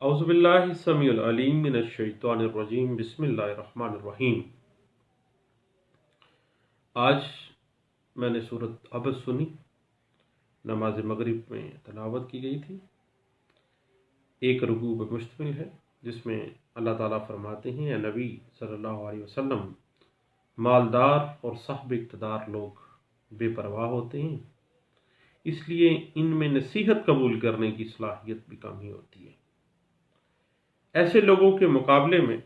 اعوذ باللہ السمیع العلیم من الشیطان الرجیم بسم اللہ الرحمن الرحیم۔ آج میں نے سورۃ عبس سنی، نماز مغرب میں تلاوت کی گئی تھی۔ ایک رکوع پر مشتمل ہے جس میں اللہ تعالیٰ فرماتے ہیں، اے نبی صلی اللہ علیہ وسلم، مالدار اور صاحب اقتدار لوگ بے پرواہ ہوتے ہیں، اس لیے ان میں نصیحت قبول کرنے کی صلاحیت بھی کمی ہوتی ہے۔ ایسے لوگوں کے مقابلے میں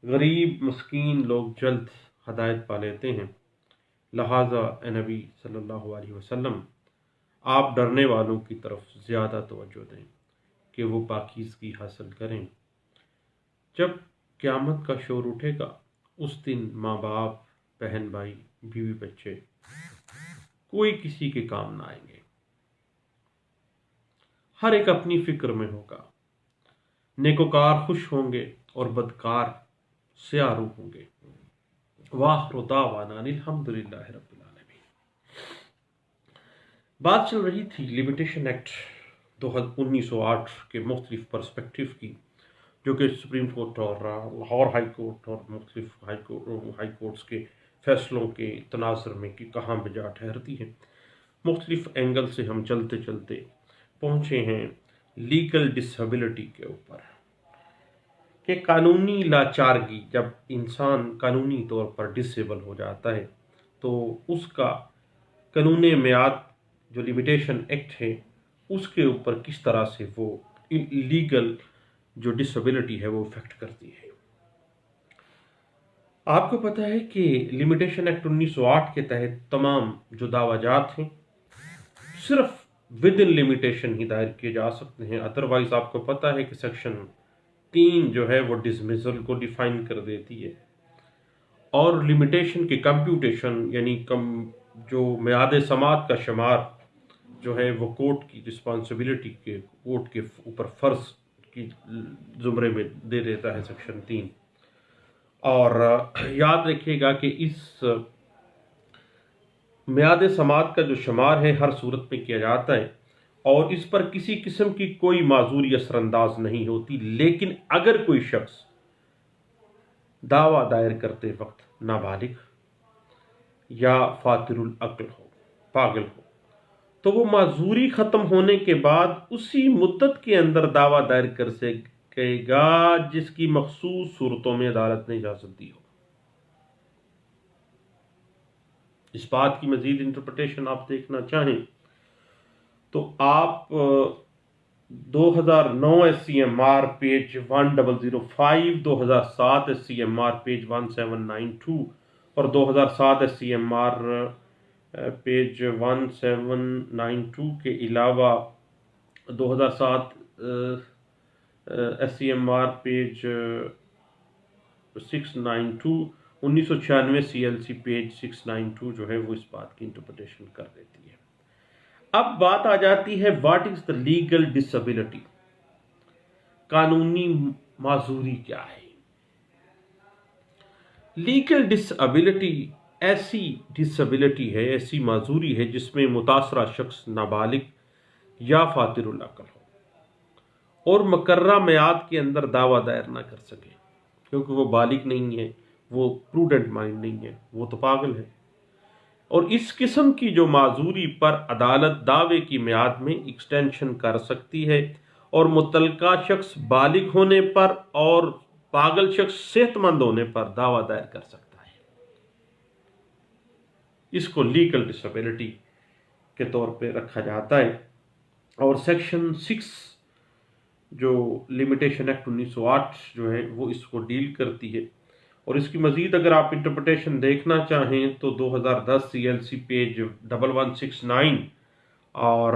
غریب مسکین لوگ جلد ہدایت پا لیتے ہیں، لہٰذا اے نبی صلی اللہ علیہ وسلم، آپ ڈرنے والوں کی طرف زیادہ توجہ دیں کہ وہ پاکیزگی حاصل کریں۔ جب قیامت کا شور اٹھے گا، اس دن ماں باپ، بہن بھائی، بیوی بچے کوئی کسی کے کام نہ آئیں گے۔ ہر ایک اپنی فکر میں ہوگا۔ نیکوکار خوش ہوں گے اور بدکار سیاہ روح ہوں گے۔ وآخر دعوانا الحمد للہ رب العالمین۔ بات چل رہی تھی لمیٹیشن ایکٹ 1908 کے مختلف پرسپیکٹیو کی، جو کہ سپریم کورٹ اور لاہور ہائی کورٹ اور مختلف ہائی کورٹس کے فیصلوں کے تناظر میں کہ کہاں بجا ٹھہرتی ہے۔ مختلف اینگل سے ہم چلتے چلتے پہنچے ہیں لیگل ڈسیبلٹی کے اوپر، کہ قانونی لاچارگی، جب انسان قانونی طور پر ڈسیبل ہو جاتا ہے تو اس کا قانون میعاد جو لمیٹیشن ایکٹ ہے اس کے اوپر کس طرح سے وہ لیگل جو ڈسیبلٹی ہے وہ افیکٹ کرتی ہے۔ آپ کو پتہ ہے کہ لمیٹیشن ایکٹ 1908 کے تحت تمام جو دعویٰ جات ہیں صرف ود ان لمیٹیشن ہی دائر کیے جا سکتے ہیں۔ ادروائز آپ کو پتہ ہے کہ سیکشن 3 جو ہے وہ ڈسمزل کو ڈیفائن کر دیتی ہے، اور لمیٹیشن کی کمپیوٹیشن یعنی جو میعاد سماعت کا شمار جو ہے وہ کورٹ کی رسپانسبلٹی کے، کورٹ کے اوپر فرض کی زمرے میں دے دیتا ہے سیکشن 3۔ اور یاد رکھیے گا کہ اس میعاد سماعت کا جو شمار ہے ہر صورت میں کیا جاتا ہے، اور اس پر کسی قسم کی کوئی معذوری اثر انداز نہیں ہوتی، لیکن اگر کوئی شخص دعویٰ دائر کرتے وقت نابالغ یا فاتر العقل ہو، پاگل ہو، تو وہ معذوری ختم ہونے کے بعد اسی مدت کے اندر دعویٰ دائر کر سکے گا جس کی مخصوص صورتوں میں عدالت نے اجازت دی ہو۔ اس بات کی مزید انٹرپریٹیشن آپ دیکھنا چاہیں تو آپ 2009 SCMR پیج 1005، 2007 SCMR پیج 1792 اور 2007 SCMR پیج 1792 کے علاوہ 2007 SCMR پیج 692، 1996 CLC پیج 692 جو ہے وہ اس بات کی انٹرپریٹیشن کر دیتی ہے۔ اب بات آ جاتی ہے what is the legal disability, قانونی معذوری کیا ہے؟ لیگل ڈسیبلٹی ایسی ڈسیبلٹی ہے، ایسی معذوری ہے جس میں متاثرہ شخص نابالغ یا فاتر العقل ہو اور مقررہ میعاد کے اندر دعویٰ دائر نہ کر سکے، کیونکہ وہ بالغ نہیں ہے، وہ پروڈنٹ مائنڈ نہیں ہے، وہ تو پاگل ہے۔ اور اس قسم کی جو معذوری پر عدالت دعوے کی میعاد میں ایکسٹینشن کر سکتی ہے، اور متعلقہ شخص بالغ ہونے پر اور پاگل شخص صحت مند ہونے پر دعویٰ دائر کر سکتا ہے۔ اس کو لیگل ڈسیبلٹی کے طور پہ رکھا جاتا ہے، اور سیکشن 6 جو لمیٹیشن ایکٹ 1908 جو ہے وہ اس کو ڈیل کرتی ہے۔ اور اس کی مزید اگر آپ انٹرپریٹیشن دیکھنا چاہیں تو 2010 CLC پیج 1169 اور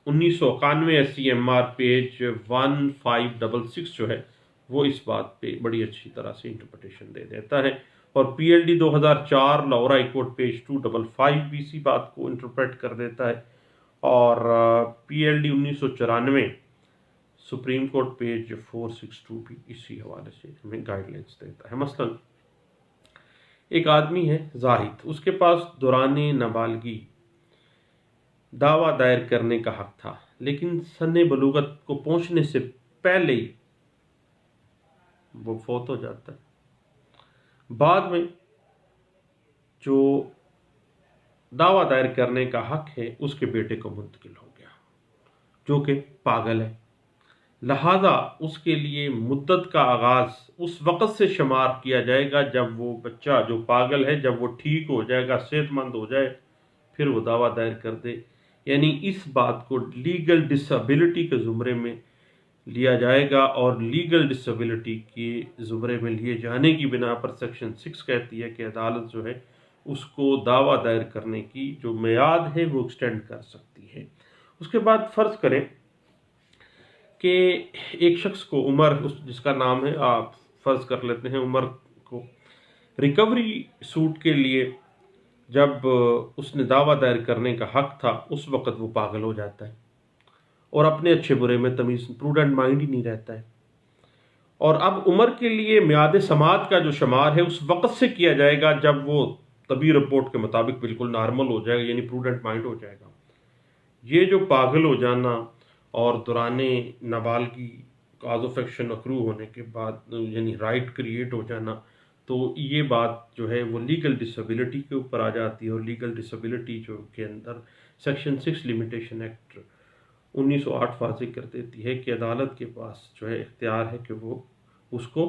1991 SCMR پیج 1566 جو ہے وہ اس بات پہ بڑی اچھی طرح سے انٹرپریٹیشن دے دیتا ہے، اور PLD 2004 Lahore high court page 255 بھی اسی بات کو انٹرپریٹ کر دیتا ہے، اور PLD 1994 سپریم کورٹ پیج 462 بھی اسی حوالے سے ہمیں گائیڈ لائنس دیتا ہے۔ مثلا ایک آدمی ہے زاہد، اس کے پاس دوران نابالغی دعویٰ دائر کرنے کا حق تھا، لیکن سن بلوغت کو پہنچنے سے پہلے ہی وہ فوت ہو جاتا ہے۔ بعد میں جو دعویٰ دائر کرنے کا حق ہے اس کے بیٹے کو منتقل ہو گیا، جو کہ پاگل ہے، لہذا اس کے لیے مدت کا آغاز اس وقت سے شمار کیا جائے گا جب وہ بچہ جو پاگل ہے جب وہ ٹھیک ہو جائے گا، صحت مند ہو جائے، پھر وہ دعویٰ دائر کر دے۔ یعنی اس بات کو لیگل ڈس ایبلٹی کے زمرے میں لیا جائے گا، اور لیگل ڈس ایبلٹی کے زمرے میں لیے جانے کی بنا پر سیکشن 6 کہتی ہے کہ عدالت جو ہے اس کو دعویٰ دائر کرنے کی جو میعاد ہے وہ ایکسٹینڈ کر سکتی ہے۔ اس کے بعد فرض کریں کہ ایک شخص کو عمر، جس کا نام ہے، آپ فرض کر لیتے ہیں عمر کو، ریکوری سوٹ کے لیے جب اس نے دعویٰ دائر کرنے کا حق تھا اس وقت وہ پاگل ہو جاتا ہے اور اپنے اچھے برے میں تمیز، پروڈنٹ مائنڈ ہی نہیں رہتا ہے، اور اب عمر کے لیے میعاد سماعت کا جو شمار ہے اس وقت سے کیا جائے گا جب وہ طبی رپورٹ کے مطابق بالکل نارمل ہو جائے گا، یعنی پروڈنٹ مائنڈ ہو جائے گا۔ یہ جو پاگل ہو جانا اور دوران نابالغی کاز آف ایکشن اکرو ہونے کے بعد یعنی رائٹ کریٹ ہو جانا، تو یہ بات جو ہے وہ لیگل ڈس ایبلٹی کے اوپر آ جاتی ہے، اور لیگل ڈس ایبلٹی جو کے اندر سیکشن 6 لمیٹیشن ایکٹ 1908 واضح کر دیتی ہے کہ عدالت کے پاس جو ہے اختیار ہے کہ وہ اس کو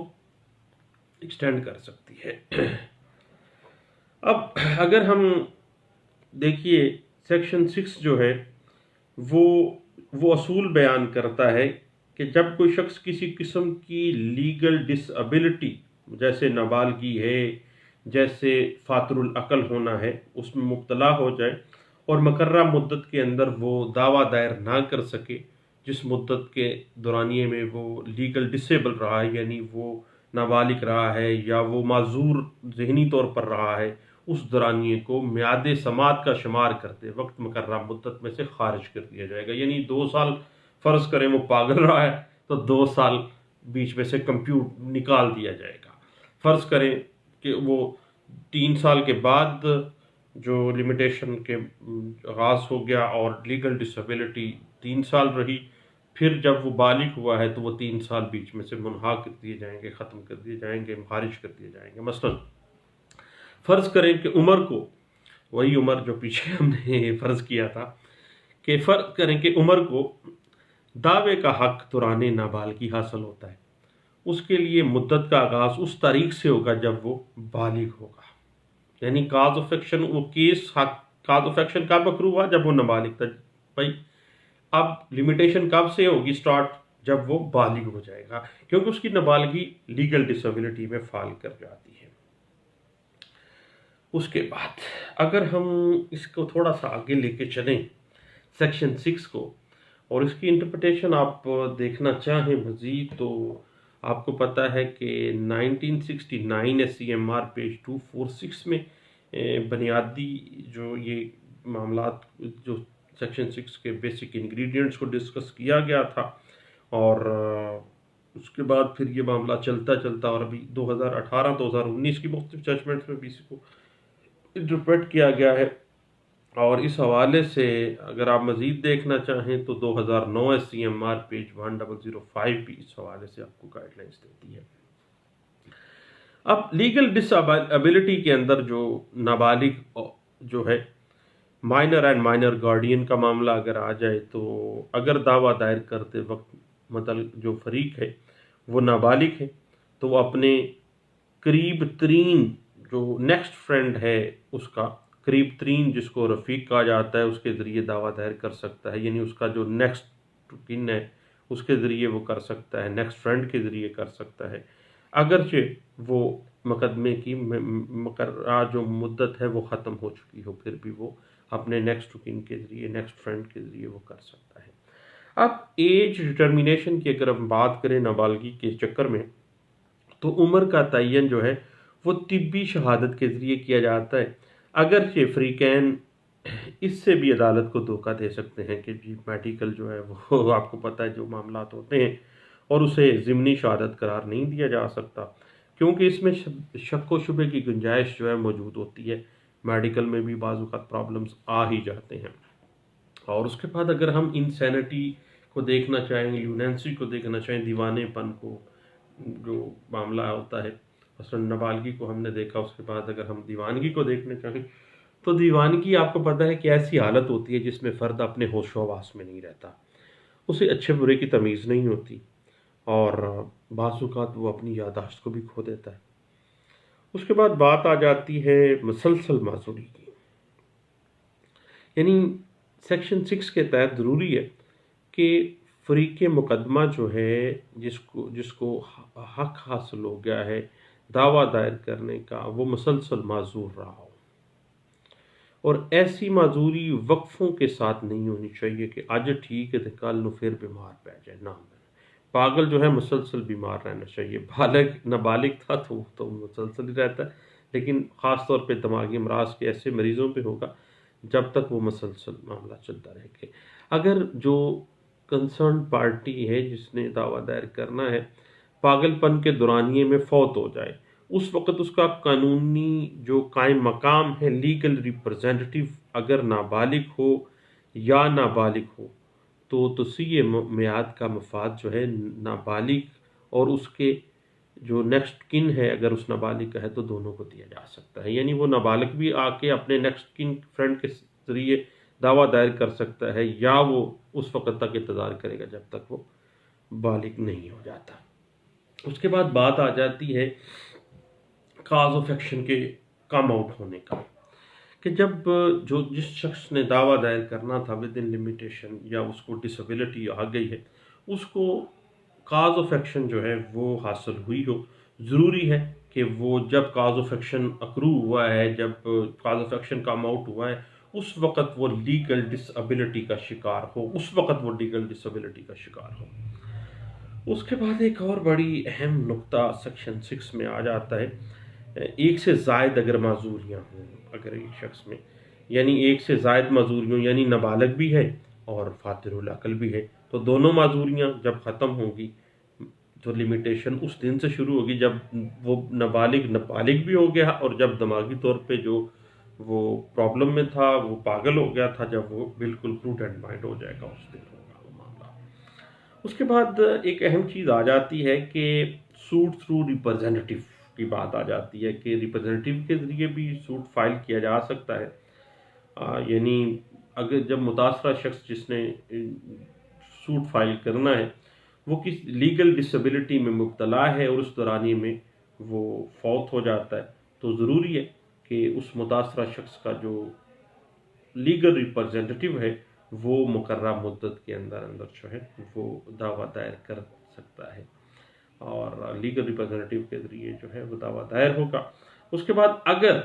ایکسٹینڈ کر سکتی ہے۔ اب اگر ہم دیکھیے سیکشن 6 جو ہے وہ اصول بیان کرتا ہے کہ جب کوئی شخص کسی قسم کی لیگل ڈس ایبلٹی جیسے نابالغی ہے، جیسے فاتر العقل ہونا ہے، اس میں مبتلا ہو جائے اور مقررہ مدت کے اندر وہ دعویٰ دائر نہ کر سکے، جس مدت کے دورانیے میں وہ لیگل ڈسیبل رہا ہے، یعنی وہ نابالغ رہا ہے یا وہ معذور ذہنی طور پر رہا ہے، اس دورانیے کو میعاد سماعت کا شمار کرتے وقت مقررہ مدت میں سے خارج کر دیا جائے گا۔ یعنی 2 سال فرض کریں وہ پاگل رہا ہے تو 2 سال بیچ میں سے کمپیوٹ نکال دیا جائے گا۔ فرض کریں کہ وہ 3 سال کے بعد جو لمیٹیشن کے آغاز ہو گیا اور لیگل ڈس ایبلٹی 3 سال رہی، پھر جب وہ بالغ ہوا ہے تو وہ 3 سال بیچ میں سے منہا کر دیے جائیں گے، ختم کر دیے جائیں گے، خارج کر دیے جائیں گے۔ مثلا فرض کریں کہ عمر کو، وہی عمر جو پیچھے ہم نے فرض کیا تھا، کہ فرض کریں کہ عمر کو دعوے کا حق دوران نابالغی حاصل ہوتا ہے، اس کے لیے مدت کا آغاز اس تاریخ سے ہوگا جب وہ بالغ ہوگا۔ یعنی کاز آف ایکشن، وہ کیس کاز آف ایکشن کب اکرو ہوا؟ جب وہ نابالغ تھا۔ بھائی اب لمیٹیشن کب سے ہوگی اسٹارٹ؟ جب وہ بالغ ہو جائے گا، کیونکہ اس کی نابالغی لیگل ڈس ایبلٹی میں فال کر جاتی ہے۔ اس کے بعد اگر ہم اس کو تھوڑا سا آگے لے کے چلیں سیکشن 6 کو، اور اس کی انٹرپریٹیشن آپ دیکھنا چاہیں مزید، تو آپ کو پتہ ہے کہ 1969 SCMR پیج 246 میں بنیادی جو یہ معاملات جو سیکشن 6 کے بیسک انگریڈینٹس کو ڈسکس کیا گیا تھا، اور اس کے بعد پھر یہ معاملہ چلتا چلتا اور ابھی 2018-2019 کی مختلف ججمنٹس میں بھی اس کو انٹرپریٹ کیا گیا ہے، اور اس حوالے سے اگر آپ مزید دیکھنا چاہیں تو 2009 SCMR پیج 1005 بھی اس حوالے سے آپ کو گائیڈ لائنس دیتی ہے۔ اب لیگل ڈس ایبلٹی کے اندر جو نابالغ جو ہے مائنر اینڈ مائنر گارڈین کا معاملہ اگر آ جائے، تو اگر دعویٰ دائر کرتے وقت مطلب جو فریق ہے وہ نابالغ ہے، تو وہ اپنے قریب ترین جو نیکسٹ فرینڈ ہے اس کا قریب ترین، جس کو رفیق کہا جاتا ہے، اس کے ذریعے دعویٰ دائر کر سکتا ہے۔ یعنی اس کا جو نیکسٹ کن ہے اس کے ذریعے وہ کر سکتا ہے، نیکسٹ فرینڈ کے ذریعے کر سکتا ہے، اگرچہ وہ مقدمے کی مقررہ جو مدت ہے وہ ختم ہو چکی ہو، پھر بھی وہ اپنے نیکسٹ کن کے ذریعے، نیکسٹ فرینڈ کے ذریعے وہ کر سکتا ہے۔ اب ایج ڈٹرمینیشن کی اگر ہم بات کریں نابالغی کے چکر میں، تو عمر کا تعین جو ہے وہ طبی شہادت کے ذریعے کیا جاتا ہے، اگرچہ فریقین اس سے بھی عدالت کو دھوکہ دے سکتے ہیں کہ جی میڈیکل جو ہے وہ آپ کو پتہ ہے جو معاملات ہوتے ہیں، اور اسے ضمنی شہادت قرار نہیں دیا جا سکتا، کیونکہ اس میں شک و شبے کی گنجائش جو ہے موجود ہوتی ہے، میڈیکل میں بھی بعض اوقات پرابلمز آ ہی جاتے ہیں۔ اور اس کے بعد اگر ہم انسینٹی کو دیکھنا چاہیں، لیونینسی کو دیکھنا چاہیں، دیوانے پن کو، جو معاملہ ہوتا ہے مثلا نابالغی کو ہم نے دیکھا، اس کے بعد اگر ہم دیوانگی کو دیکھنا چاہیں تو دیوانگی آپ کو پتہ ہے کہ ایسی حالت ہوتی ہے جس میں فرد اپنے ہوش و حواس میں نہیں رہتا، اسے اچھے برے کی تمیز نہیں ہوتی، اور بعض اوقات وہ اپنی یادداشت کو بھی کھو دیتا ہے۔ اس کے بعد بات آ جاتی ہے مسلسل معذوری کی، یعنی سیکشن 6 کے تحت ضروری ہے کہ فریق مقدمہ جو ہے جس کو حق حاصل ہو گیا ہے دعویٰ دائر کرنے کا، وہ مسلسل معذور رہا ہو، اور ایسی معذوری وقفوں کے ساتھ نہیں ہونی چاہیے کہ آج ٹھیک ہے کل نو پھر بیمار پہ جائے، نہ، پاگل جو ہے مسلسل بیمار رہنا چاہیے، نابالغ تھا تو مسلسل ہی رہتا ہے، لیکن خاص طور پہ دماغی امراض کے ایسے مریضوں پہ ہوگا جب تک وہ مسلسل معاملہ چلتا رہے گا۔ اگر جو کنسرن پارٹی ہے جس نے دعویٰ دائر کرنا ہے پاگل پن کے دورانیے میں فوت ہو جائے، اس وقت اس کا قانونی جو قائم مقام ہے لیگل ریپرزینٹیو اگر نابالغ ہو یا نابالغ ہو تو تصحیح میعاد کا مفاد جو ہے نابالغ اور اس کے جو نیکسٹ کن ہے اگر اس نابالغ کا ہے تو دونوں کو دیا جا سکتا ہے، یعنی وہ نابالغ بھی آ کے اپنے نیکسٹ کن فرینڈ کے ذریعے دعویٰ دائر کر سکتا ہے، یا وہ اس وقت تک انتظار کرے گا جب تک وہ بالغ نہیں ہو جاتا۔ اس کے بعد بات آ جاتی ہے کاز آف ایکشن کے کم آؤٹ ہونے کا، کہ جب جس شخص نے دعویٰ دائر کرنا تھا ود ان لمیٹیشن یا اس کو ڈسیبلٹی آ گئی ہے، اس کو کاز آف ایکشن جو ہے وہ حاصل ہوئی ہو، ضروری ہے کہ وہ جب کاز آف ایکشن اکرو ہوا ہے، جب cause of action come out ہوا ہے، اس وقت وہ لیگل ڈسیبلٹی کا شکار ہو، اس وقت وہ لیگل ڈسیبلٹی کا شکار ہو۔ اس کے بعد ایک اور بڑی اہم نقطہ سیکشن 6 میں آ جاتا ہے، ایک سے زائد اگر معذوریاں ہوں، اگر ایک شخص میں یعنی ایک سے زائد معذوریوں یعنی نابالغ بھی ہے اور فاتر العقل بھی ہے، تو دونوں معذوریاں جب ختم ہوں گی تو لمیٹیشن اس دن سے شروع ہوگی جب وہ نابالغ بھی ہو گیا، اور جب دماغی طور پہ جو وہ پرابلم میں تھا، وہ پاگل ہو گیا تھا، جب وہ بالکل پروڈنٹ مائنڈ ہو جائے گا اس دن ہوگا وہ معاملہ۔ اس کے بعد ایک اہم چیز آ جاتی ہے کہ سوٹ تھرو ریپرزینٹیو کی بات آ جاتی ہے کہ ریپرزینٹیو کے ذریعے بھی سوٹ فائل کیا جا سکتا ہے، یعنی اگر جب متاثرہ شخص جس نے سوٹ فائل کرنا ہے وہ کس لیگل ڈسیبلٹی میں مبتلا ہے اور اس دورانی میں وہ فوت ہو جاتا ہے، تو ضروری ہے کہ اس متاثرہ شخص کا جو لیگل ریپرزینٹیو ہے وہ مقررہ مدت کے اندر جو ہے وہ دعویٰ دائر کر سکتا ہے، اور لیگل ریپرزینٹیو کے ذریعے جو ہے وہ دعویٰ دائر ہوگا۔ اس کے بعد اگر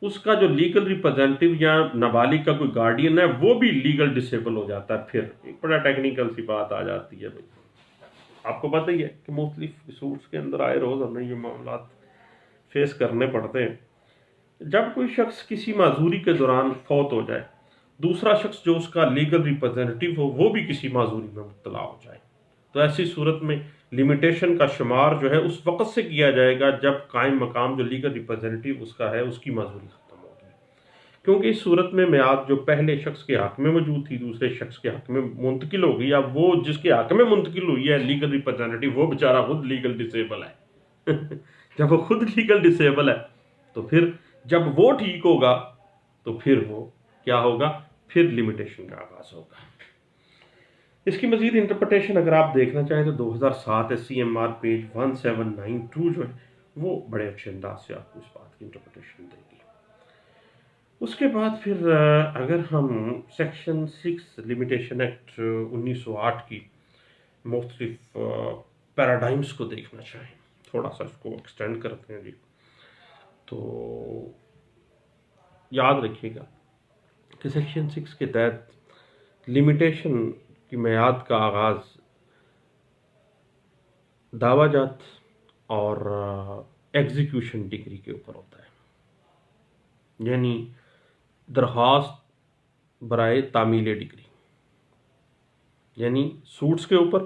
اس کا جو لیگل ریپرزینٹیو یا نابالغ کا کوئی گارڈین ہے وہ بھی لیگل ڈسیبل ہو جاتا ہے، پھر ایک بڑا ٹیکنیکل سی بات آ جاتی ہے۔ بھائی آپ کو پتہ ہی ہے کہ مختلف سوٹس کے اندر آئے روز ہمیں یہ معاملات فیس کرنے پڑتے ہیں۔ جب کوئی شخص کسی معذوری کے دوران فوت ہو جائے، دوسرا شخص جو اس کا لیگل ریپرزینٹیو ہو وہ بھی کسی معذوری میں مبتلا ہو جائے، تو ایسی صورت میں لمیٹیشن کا شمار جو ہے اس وقت سے کیا جائے گا جب قائم مقام جو لیگل ریپرزینٹیو اس کا ہے اس کی معذوری ختم ہوگی، کیونکہ اس صورت میں میعاد جو پہلے شخص کے حق میں موجود تھی دوسرے شخص کے حق میں منتقل ہو گئی، اب وہ جس کے حق میں منتقل ہوئی ہے لیگل ریپرزینٹیو وہ بیچارہ خود لیگل ڈسیبل ہے جب وہ خود لیگل ڈسیبل ہے تو پھر جب وہ ٹھیک ہوگا تو پھر وہ کیا ہوگا، پھر لمیٹیشن کا آغاز ہوگا۔ اس کی مزید انٹرپریٹیشن اگر آپ دیکھنا چاہیں تو 2007 SCMR پیج 1792 جو ہے وہ بڑے اچھے انداز سے آپ کو اس بات کی انٹرپریٹیشن دے گی۔ اس کے بعد پھر اگر ہم سیکشن 6 لمیٹیشن ایکٹ 1908 کی مختلف پیراڈائمز کو دیکھنا چاہیں، تھوڑا سا اس کو ایکسٹینڈ کرتے ہیں جی، تو یاد رکھیے گا کہ سیکشن 6 کے تحت لمیٹیشن کی میعاد کا آغاز دعویٰ جات اور ایگزیکیوشن ڈگری کے اوپر ہوتا ہے، یعنی درخواست برائے تعمیل ڈگری، یعنی سوٹس کے اوپر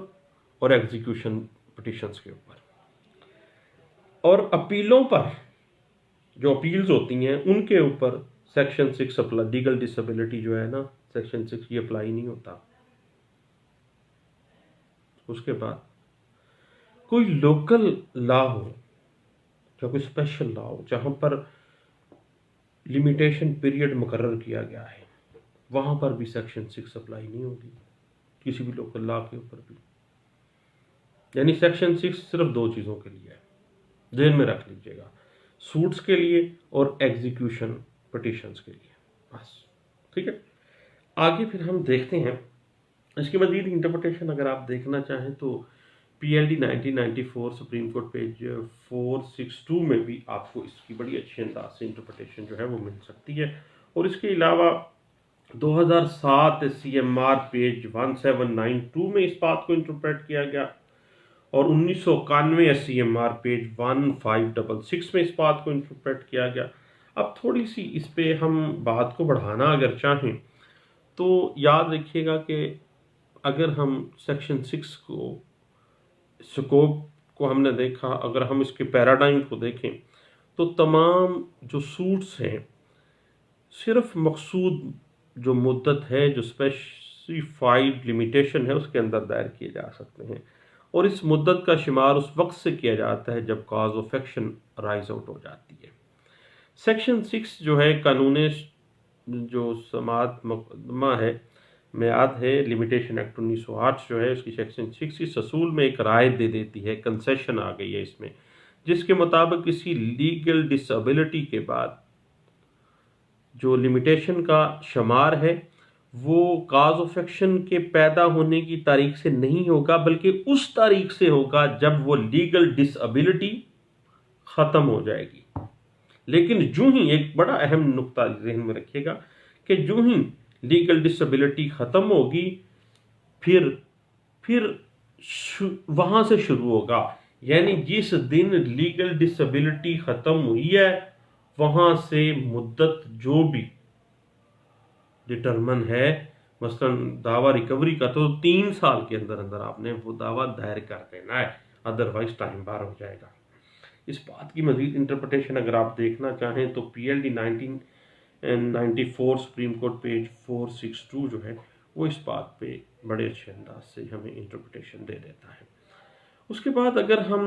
اور ایگزیکیوشن پٹیشنز کے اوپر، اور اپیلوں پر جو اپیلز ہوتی ہیں ان کے اوپر سیکشن 6 اپلائی، لیگل ڈسیبلٹی جو ہے نا سیکشن 6 یہ اپلائی نہیں ہوتا۔ اس کے بعد کوئی لوکل لا ہو یا کوئی اسپیشل لا ہو جہاں پر لمیٹیشن پیریڈ مقرر کیا گیا ہے، وہاں پر بھی سیکشن 6 اپلائی نہیں ہوگی، کسی بھی لوکل لا کے اوپر بھی. یعنی سیکشن 6 صرف دو چیزوں کے لیے ہے، ذہن میں رکھ لیجیے گا، سوٹس کے لیے اور ایگزیکیوشن پٹیشنز کے لیے، بس. ٹھیک ہے، آگے پھر ہم دیکھتے ہیں اس کی مزید انٹرپریٹیشن. اگر آپ دیکھنا چاہیں تو P L D 1994 supreme Court page 462 میں بھی آپ کو اس کی بڑی اچھی انداز سے انٹرپریٹیشن جو ہے وہ مل سکتی ہے. اور اس کے علاوہ 2007 سی ایم آر پیج 1792 میں اس بات کو انٹرپریٹ کیا گیا، اور 1991 سی ایم آر پیج 1566 میں اس بات کو انٹرپریٹ کیا گیا. اب تھوڑی سی اس پہ ہم بات کو بڑھانا اگر چاہیں تو یاد رکھیے گا کہ اگر ہم سیکشن 6 کو سکوپ کو ہم نے دیکھا، اگر ہم اس کے پیراڈائم کو دیکھیں تو تمام جو سوٹس ہیں صرف مقصود جو مدت ہے، جو اسپیسیفائڈ لمیٹیشن ہے، اس کے اندر دائر کیے جا سکتے ہیں، اور اس مدت کا شمار اس وقت سے کیا جاتا ہے جب cause of action rise out ہو جاتی ہے. سیکشن 6 جو ہے قانون جو سماعت مقدمہ ہے، میعاد ہے، لمیٹیشن ایکٹ 1908 جو ہے، اس کی سیکشن 6 اس اصول میں ایک رائے دے دیتی ہے، کنسیشن آ گئی ہے اس میں، جس کے مطابق کسی لیگل ڈس ایبلٹی کے بعد جو لمیٹیشن کا شمار ہے وہ کاز آف ایکشن کے پیدا ہونے کی تاریخ سے نہیں ہوگا، بلکہ اس تاریخ سے ہوگا جب وہ لیگل ڈس ایبلٹی ختم ہو جائے گی. لیکن جو ہی ایک بڑا اہم نقطہ ذہن میں رکھیے گا کہ جو ہی لیگل ڈس ایبلٹی ختم ہوگی پھر وہاں سے شروع ہوگا، یعنی جس دن لیگل ڈس ایبلٹی ختم ہوئی ہے وہاں سے مدت جو بھی ڈٹرمن ہے، مثلا دعویٰ ریکوری کا تو 3 سال کے اندر اندر آپ نے وہ دعویٰ دائر کر دینا ہے، ادروائز ٹائم بار ہو جائے گا. اس بات کی مزید انٹرپریٹیشن اگر آپ دیکھنا چاہیں تو P L D 1994 supreme Court page 462 جو ہے وہ اس بات پہ بڑے اچھے انداز سے ہمیں انٹرپریٹیشن دے دیتا ہے. اس کے بعد اگر ہم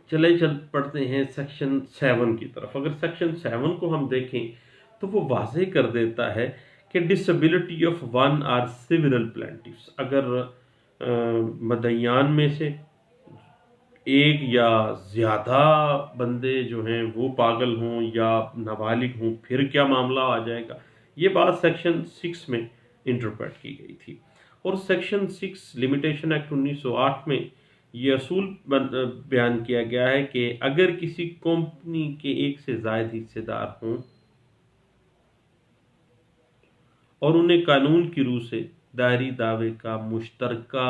چل پڑتے ہیں سیکشن 7 کی طرف. اگر سیکشن 7 کو ہم دیکھیں تو وہ واضح کر دیتا ہے کہ disability of one or several plaintiffs, اگر مدعیان میں سے ایک یا زیادہ بندے جو ہیں وہ پاگل ہوں یا نابالغ ہوں پھر کیا معاملہ آ جائے گا. یہ بات سیکشن 6 میں انٹرپریٹ کی گئی تھی. اور سیکشن 6 لمیٹیشن ایکٹ 1908 میں یہ اصول بیان کیا گیا ہے کہ اگر کسی کمپنی کے ایک سے زائد حصے دار ہوں اور انہیں قانون کی روح سے دائری دعوے کا مشترکہ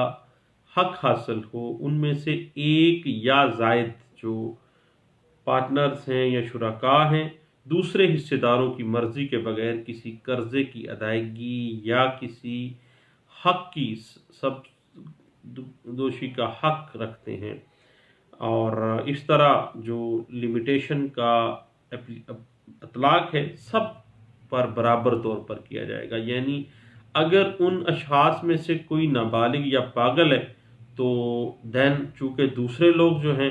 حق حاصل ہو، ان میں سے ایک یا زائد جو پارٹنرز ہیں یا شرکاء ہیں دوسرے حصے داروں کی مرضی کے بغیر کسی قرضے کی ادائیگی یا کسی حق کی سب دوشی کا حق رکھتے ہیں، اور اس طرح جو لمیٹیشن کا اطلاق ہے سب پر برابر طور پر کیا جائے گا. یعنی اگر ان اشخاص میں سے کوئی نابالغ یا پاگل ہے تو دین چونکہ دوسرے لوگ جو ہیں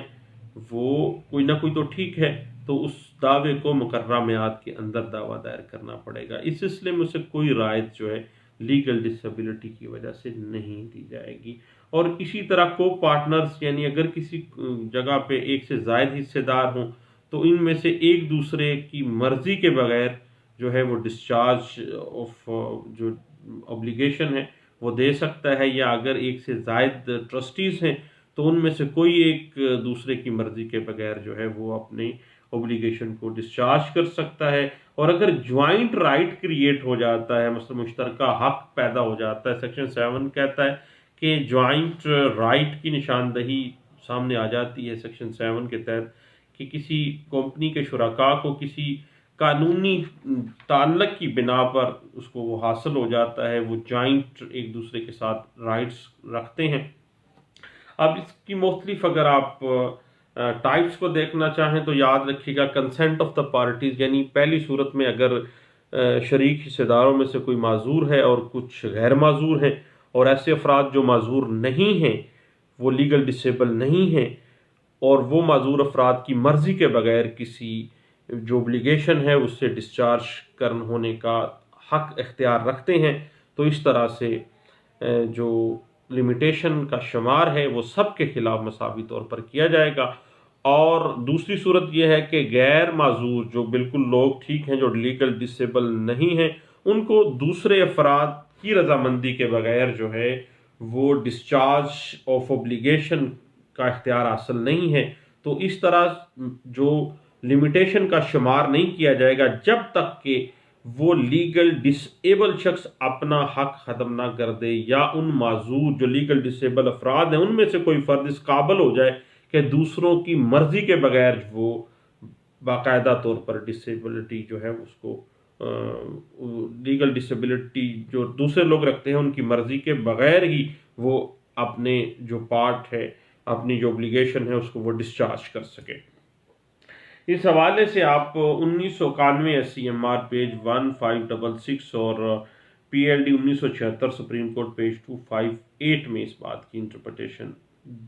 وہ کوئی نہ کوئی تو ٹھیک ہے، تو اس دعوے کو مقررہ میعاد کے اندر دعویٰ دائر کرنا پڑے گا. اس سلسلے میں اسے کوئی رعایت جو ہے لیگل ڈسیبلٹی کی وجہ سے نہیں دی جائے گی. اور اسی طرح کو پارٹنرز، یعنی اگر کسی جگہ پہ ایک سے زائد حصے دار ہوں تو ان میں سے ایک دوسرے کی مرضی کے بغیر جو ہے وہ ڈسچارج آف جو اوبلیگیشن ہے وہ دے سکتا ہے، یا اگر ایک سے زائد ٹرسٹیز ہیں تو ان میں سے کوئی ایک دوسرے کی مرضی کے بغیر جو ہے وہ اپنی اوبلیگیشن کو ڈسچارج کر سکتا ہے. اور اگر جوائنٹ رائٹ کریٹ ہو جاتا ہے، مثلا مشترکہ حق پیدا ہو جاتا ہے، سیکشن 7 کہتا ہے کہ جوائنٹ رائٹ کی نشاندہی سامنے آ جاتی ہے سیکشن 7 کے تحت کہ کسی کمپنی کے شرکاء کو کسی قانونی تعلق کی بنا پر اس کو وہ حاصل ہو جاتا ہے، وہ جوائنٹ ایک دوسرے کے ساتھ رائٹس رکھتے ہیں. اب اس کی مختلف اگر آپ ٹائپس کو دیکھنا چاہیں تو یاد رکھیے گا کنسنٹ آف دا پارٹیز، یعنی پہلی صورت میں اگر شریک حصے داروں میں سے کوئی معذور ہے اور کچھ غیر معذور ہیں اور ایسے افراد جو معذور نہیں ہیں، وہ لیگل ڈسیبل نہیں ہیں، اور وہ معذور افراد کی مرضی کے بغیر کسی جو اوبلیگیشن ہے اس سے ڈسچارج ہونے کا حق اختیار رکھتے ہیں، تو اس طرح سے جو لمیٹیشن کا شمار ہے وہ سب کے خلاف مساوی طور پر کیا جائے گا۔ اور دوسری صورت یہ ہے کہ غیر معذور جو بالکل لوگ ٹھیک ہیں، جو لیگل ڈسیبل نہیں ہیں، ان کو دوسرے افراد کی رضامندی کے بغیر جو ہے وہ ڈسچارج آف اوبلیگیشن کا اختیار حاصل نہیں ہے۔ تو اس طرح جو لمیٹیشن کا شمار نہیں کیا جائے گا جب تک کہ وہ لیگل ڈس ایبل شخص اپنا حق ختم نہ کر دے، یا ان معذور جو لیگل ڈسیبل افراد ہیں ان میں سے کوئی فرد اس قابل ہو جائے کہ دوسروں کی مرضی کے بغیر وہ باقاعدہ طور پر ڈسیبلٹی جو ہے اس کو لیگل ڈسیبلٹی جو دوسرے لوگ رکھتے ہیں ان کی مرضی کے بغیر ہی وہ اپنے جو پارٹ ہے، اپنی جو اوبلیگیشن ہے اس کو وہ ڈسچارج کر سکے۔ اس حوالے سے آپ 1991 SCMR پیج 1566 اور PLD 1976 سپریم کورٹ پیج 258 میں اس بات کی انٹرپریٹیشن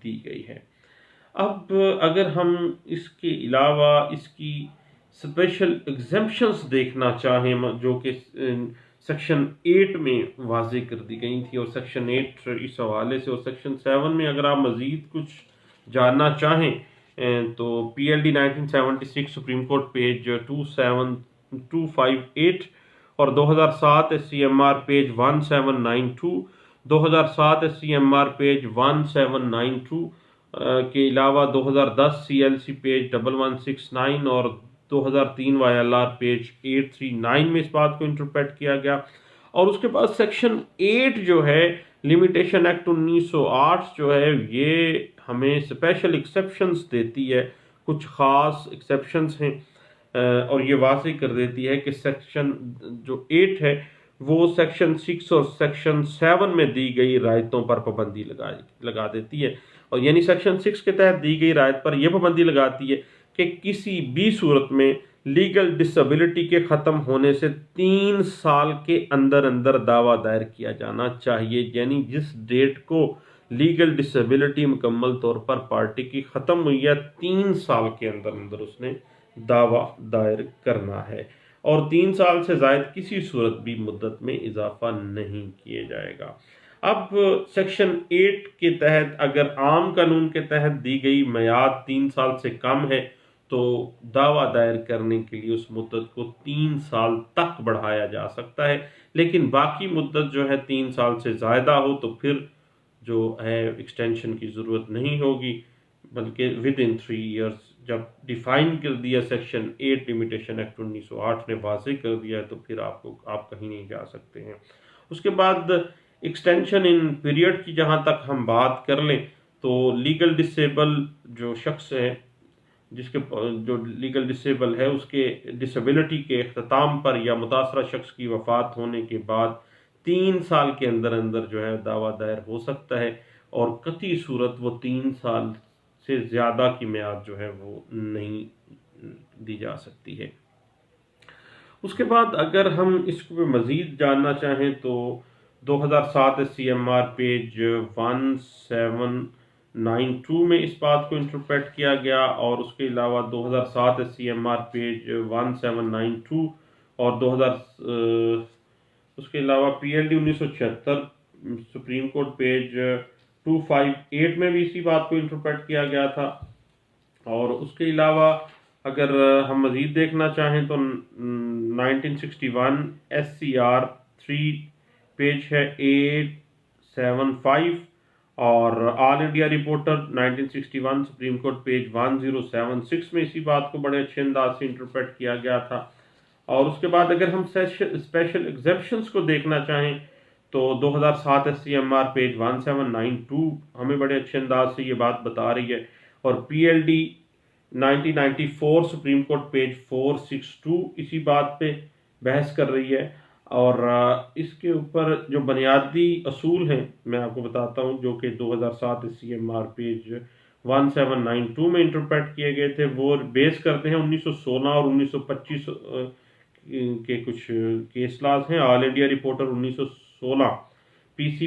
دی گئی ہے۔ اب اگر ہم اس کے علاوہ اس کی اسپیشل ایگزمپشنز دیکھنا چاہیں جو کہ سیکشن 8 میں واضح کر دی گئی تھی، اور سیکشن 8 اس حوالے سے، اور سیکشن 7 میں اگر آپ مزید کچھ جاننا چاہیں تو PLD 1976 سپریم کورٹ پیج 258 اور 2007 SCMR پیج 1792، 2007 SCMR پیج 1792 کے علاوہ 2010 CLC پیج 1169 اور 2003 YLR پیج 839 میں اس بات کو انٹرپریٹ کیا گیا۔ اور اس کے بعد سیکشن 8 جو ہے لمیٹیشن ایکٹ 1908 جو ہے یہ ہمیں اسپیشل ایکسیپشنز دیتی ہے، کچھ خاص ایکسیپشنز ہیں، اور یہ واضح کر دیتی ہے کہ سیکشن جو 8 ہے وہ سیکشن 6 اور سیکشن 7 میں دی گئی رعایتوں پر پابندی لگا دیتی ہے، اور یعنی سیکشن 6 کے تحت دی گئی رعایت پر یہ پابندی لگاتی ہے کہ کسی بھی صورت میں لیگل ڈسیبلٹی کے ختم ہونے سے 3 سال کے اندر اندر دعویٰ دائر کیا جانا چاہیے، یعنی جس ڈیٹ کو لیگل ڈسیبلٹی مکمل طور پر پارٹی کی ختم ہوئی ہے 3 سال کے اندر اندر اس نے دعویٰ دائر کرنا ہے، اور 3 سال سے زائد کسی صورت بھی مدت میں اضافہ نہیں کیے جائے گا۔ اب سیکشن 8 کے تحت اگر عام قانون کے تحت دی گئی میعاد 3 سال سے کم ہے تو دعویٰ دائر کرنے کے لیے اس مدت کو 3 سال تک بڑھایا جا سکتا ہے، لیکن باقی مدت جو ہے 3 سال سے زائدہ ہو تو پھر جو ہے ایکسٹینشن کی ضرورت نہیں ہوگی، بلکہ ود ان 3 ایئرز جب ڈیفائن کر دیا سیکشن 8 لمیٹیشن ایکٹ 1908 نے واضح کر دیا ہے تو پھر آپ کہیں نہیں جا سکتے ہیں۔ اس کے بعد ایکسٹینشن ان پیریڈ کی جہاں تک ہم بات کر لیں تو لیگل ڈسیبل جو شخص ہے، جس کے جو لیگل ڈسیبل ہے اس کے ڈسیبلٹی کے اختتام پر یا متاثرہ شخص کی وفات ہونے کے بعد 3 سال کے اندر اندر جو ہے دعویٰ دائر ہو سکتا ہے، اور قطعی صورت وہ 3 سال سے زیادہ کی میعاد جو ہے وہ نہیں دی جا سکتی ہے۔ اس کے بعد اگر ہم اس کو مزید جاننا چاہیں تو 2007 SCMR پیج 1792 میں اس بات کو انٹرپریٹ کیا گیا، اور اس کے علاوہ 2007 SCMR پیج 1792 اور اس کے علاوہ PLD 1976 سپریم کورٹ پیج 258 میں بھی اسی بات کو انٹرپریٹ کیا گیا تھا۔ اور اس کے علاوہ اگر ہم مزید دیکھنا چاہیں تو 1961 SCR 3 پیج ہے 875 اور all India reporter 1961 Supreme Court page 1076 میں اسی بات کو بڑے اچھے انداز سے انٹرپریٹ کیا گیا تھا۔ اور اس کے بعد اگر ہم اسپیشل ایگزیپشنز کو دیکھنا چاہیں تو 2007 SCMR پیج 1792 ہمیں بڑے اچھے انداز سے یہ بات بتا رہی ہے، اور PLD 1994 سپریم کورٹ پیج 462 اسی بات پہ بحث کر رہی ہے، اور اس کے اوپر جو بنیادی اصول ہیں میں آپ کو بتاتا ہوں جو کہ 2007 SCMR پیج 1792 میں انٹرپریٹ کیے گئے تھے، وہ بیس کرتے ہیں 1916 اور 1925 کے کچھ کیس لاز ہیں۔ آل India reporter 1916 PC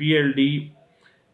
PLD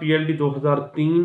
PLD 2003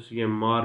CMR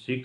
6,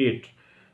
8